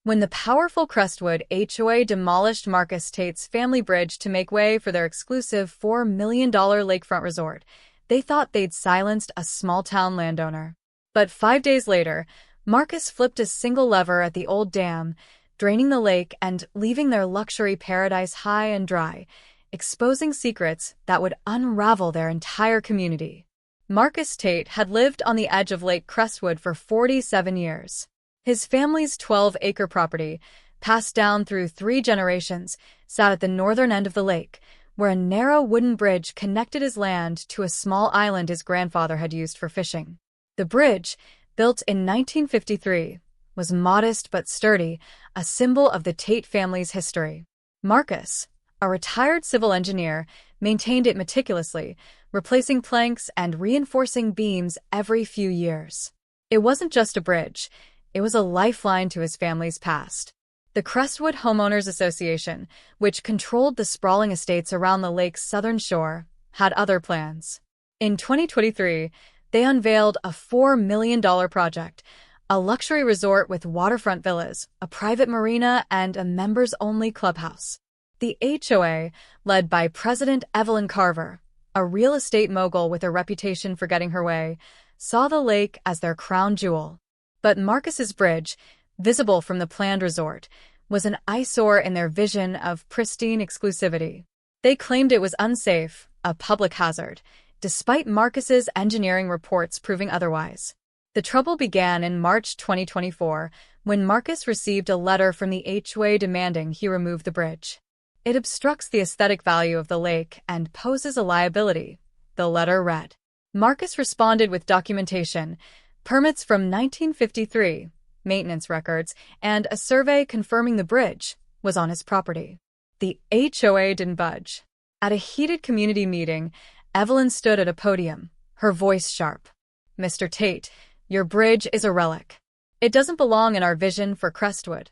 When the powerful Crestwood HOA demolished Marcus Tate's family bridge to make way for their exclusive $4 million lakefront resort, they thought they'd silenced a small-town landowner. But 5 days later, Marcus flipped a single lever at the old dam, draining the lake and leaving their luxury paradise high and dry, exposing secrets that would unravel their entire community. Marcus Tate had lived on the edge of Lake Crestwood for 47 years. His family's 12-acre property, passed down through 3 generations, sat at the northern end of the lake, where a narrow wooden bridge connected his land to a small island his grandfather had used for fishing. The bridge, built in 1953, was modest but sturdy, a symbol of the Tate family's history. Marcus, a retired civil engineer, maintained it meticulously, replacing planks and reinforcing beams every few years. It wasn't just a bridge. It was a lifeline to his family's past. The Crestwood Homeowners Association, which controlled the sprawling estates around the lake's southern shore, had other plans. In 2023, they unveiled a $4 million project, a luxury resort with waterfront villas, a private marina, and a members-only clubhouse. The HOA, led by President Evelyn Carver, a real estate mogul with a reputation for getting her way, saw the lake as their crown jewel. But Marcus's bridge, visible from the planned resort, was an eyesore in their vision of pristine exclusivity. They claimed it was unsafe, a public hazard, despite Marcus's engineering reports proving otherwise. The trouble began in March 2024, when Marcus received a letter from the HOA demanding he remove the bridge. It obstructs the aesthetic value of the lake and poses a liability, the letter read. Marcus responded with documentation, permits from 1953, maintenance records, and a survey confirming the bridge was on his property. The HOA didn't budge. At a heated community meeting, Evelyn stood at a podium, her voice sharp. "Mr. Tate, your bridge is a relic. It doesn't belong in our vision for Crestwood."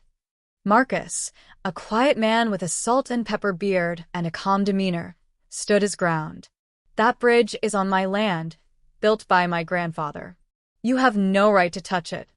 Marcus, a quiet man with a salt and pepper beard and a calm demeanor, stood his ground. "That bridge is on my land, built by my grandfather. You have no right to touch it."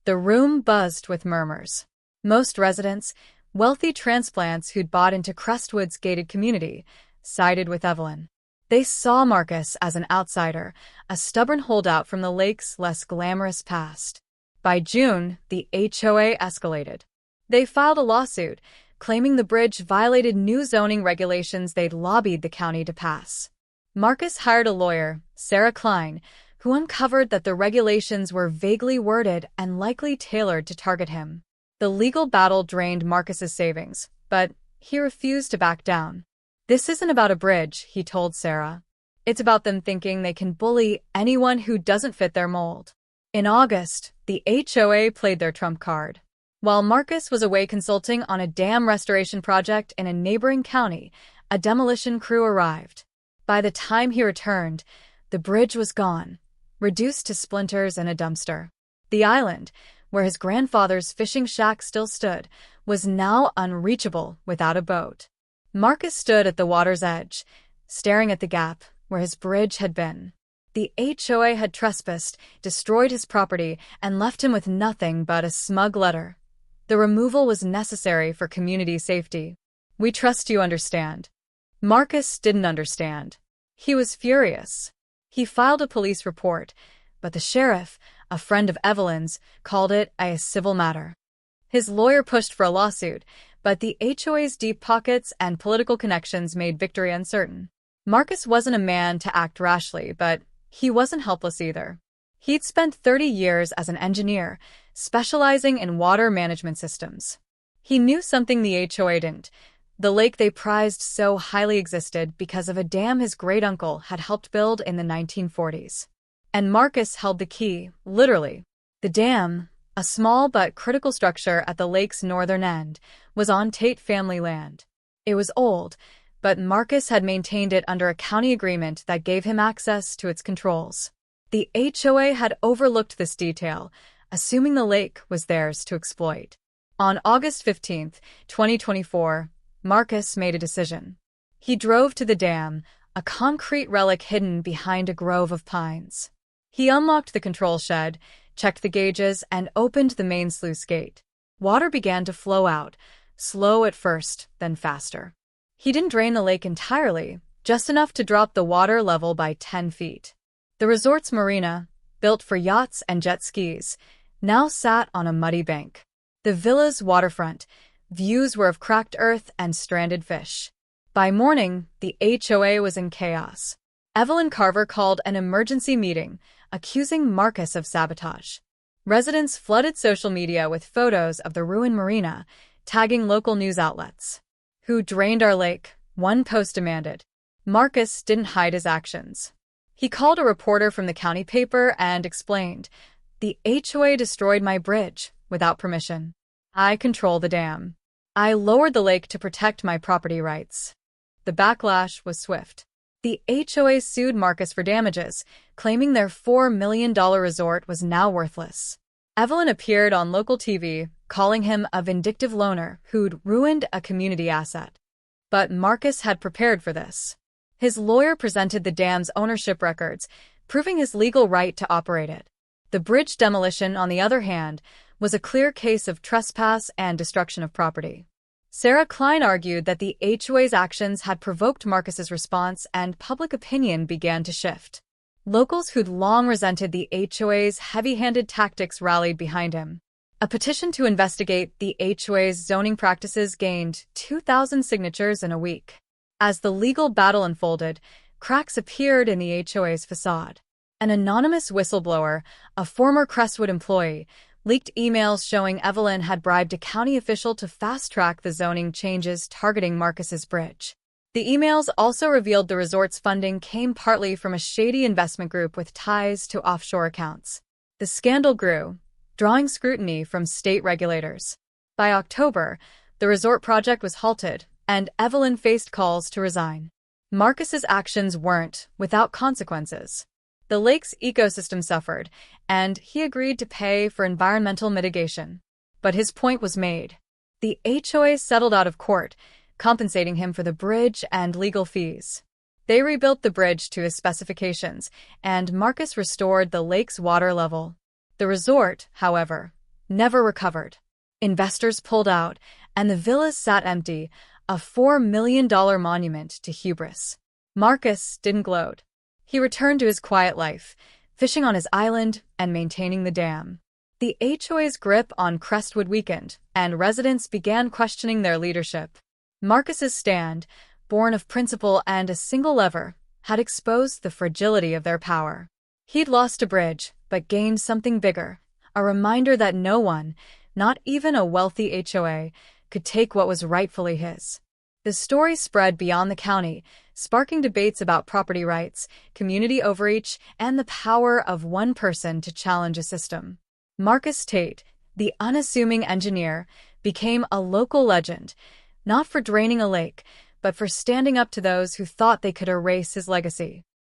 The room buzzed with murmurs. Most residents, wealthy transplants who'd bought into Crestwood's gated community, sided with Evelyn. They saw Marcus as an outsider, a stubborn holdout from the lake's less glamorous past. By June, the HOA escalated. They filed a lawsuit, claiming the bridge violated new zoning regulations they'd lobbied the county to pass. Marcus hired a lawyer, Sarah Klein, who uncovered that the regulations were vaguely worded and likely tailored to target him. The legal battle drained Marcus's savings, but he refused to back down. "This isn't about a bridge," he told Sarah. "It's about them thinking they can bully anyone who doesn't fit their mold." In August, the HOA played their trump card. While Marcus was away consulting on a dam restoration project in a neighboring county, a demolition crew arrived. By the time he returned, the bridge was gone, reduced to splinters in a dumpster. The island, where his grandfather's fishing shack still stood, was now unreachable without a boat. Marcus stood at the water's edge, staring at the gap where his bridge had been. The HOA had trespassed, destroyed his property, and left him with nothing but a smug letter. The removal was necessary for community safety. "We trust you understand." Marcus didn't understand. He was furious. He filed a police report, but the sheriff, a friend of Evelyn's, called it a civil matter. His lawyer pushed for a lawsuit, but the HOA's deep pockets and political connections made victory uncertain. Marcus wasn't a man to act rashly, but he wasn't helpless either. He'd spent 30 years as an engineer, specializing in water management systems. He knew something the HOA didn't. The lake they prized so highly existed because of a dam his great-uncle had helped build in the 1940s. And Marcus held the key, literally. The dam, a small but critical structure at the lake's northern end, was on Tate family land. It was old, but Marcus had maintained it under a county agreement that gave him access to its controls. The HOA had overlooked this detail, assuming the lake was theirs to exploit. On August 15, 2024, Marcus made a decision. He drove to the dam, a concrete relic hidden behind a grove of pines. He unlocked the control shed, checked the gauges, and opened the main sluice gate. Water began to flow out, slow at first, then faster. He didn't drain the lake entirely, just enough to drop the water level by 10 feet. The resort's marina, built for yachts and jet skis, now sat on a muddy bank. The villa's waterfront views were of cracked earth and stranded fish. By morning, the HOA was in chaos. Evelyn Carver called an emergency meeting, accusing Marcus of sabotage. Residents flooded social media with photos of the ruined marina, tagging local news outlets. "Who drained our lake?" one post demanded. Marcus didn't hide his actions. He called a reporter from the county paper and explained, "The HOA destroyed my bridge without permission. I control the dam. I lowered the lake to protect my property rights." The backlash was swift. The HOA sued Marcus for damages, claiming their $4 million resort was now worthless. Evelyn appeared on local TV, calling him a vindictive loner who'd ruined a community asset. But Marcus had prepared for this. His lawyer presented the dam's ownership records, proving his legal right to operate it. The bridge demolition, on the other hand, was a clear case of trespass and destruction of property. Sarah Klein argued that the HOA's actions had provoked Marcus's response, and public opinion began to shift. Locals who'd long resented the HOA's heavy-handed tactics rallied behind him. A petition to investigate the HOA's zoning practices gained 2,000 signatures in a week. As the legal battle unfolded, cracks appeared in the HOA's facade. An anonymous whistleblower, a former Crestwood employee, leaked emails showing Evelyn had bribed a county official to fast-track the zoning changes targeting Marcus's bridge. The emails also revealed the resort's funding came partly from a shady investment group with ties to offshore accounts. The scandal grew, drawing scrutiny from state regulators. By October, the resort project was halted, and Evelyn faced calls to resign. Marcus's actions weren't without consequences. The lake's ecosystem suffered, and he agreed to pay for environmental mitigation. But his point was made. The HOA settled out of court, compensating him for the bridge and legal fees. They rebuilt the bridge to his specifications, and Marcus restored the lake's water level. The resort, however, never recovered. Investors pulled out, and the villas sat empty, a $4 million monument to hubris. Marcus didn't gloat. He returned to his quiet life, fishing on his island and maintaining the dam. The HOA's grip on Crestwood weakened, and residents began questioning their leadership. Marcus's stand, born of principle and a single lever, had exposed the fragility of their power. He'd lost a bridge, but gained something bigger, a reminder that no one, not even a wealthy HOA, could take what was rightfully his. The story spread beyond the county, sparking debates about property rights, community overreach, and the power of one person to challenge a system. Marcus Tate, the unassuming engineer, became a local legend, not for draining a lake, but for standing up to those who thought they could erase his legacy.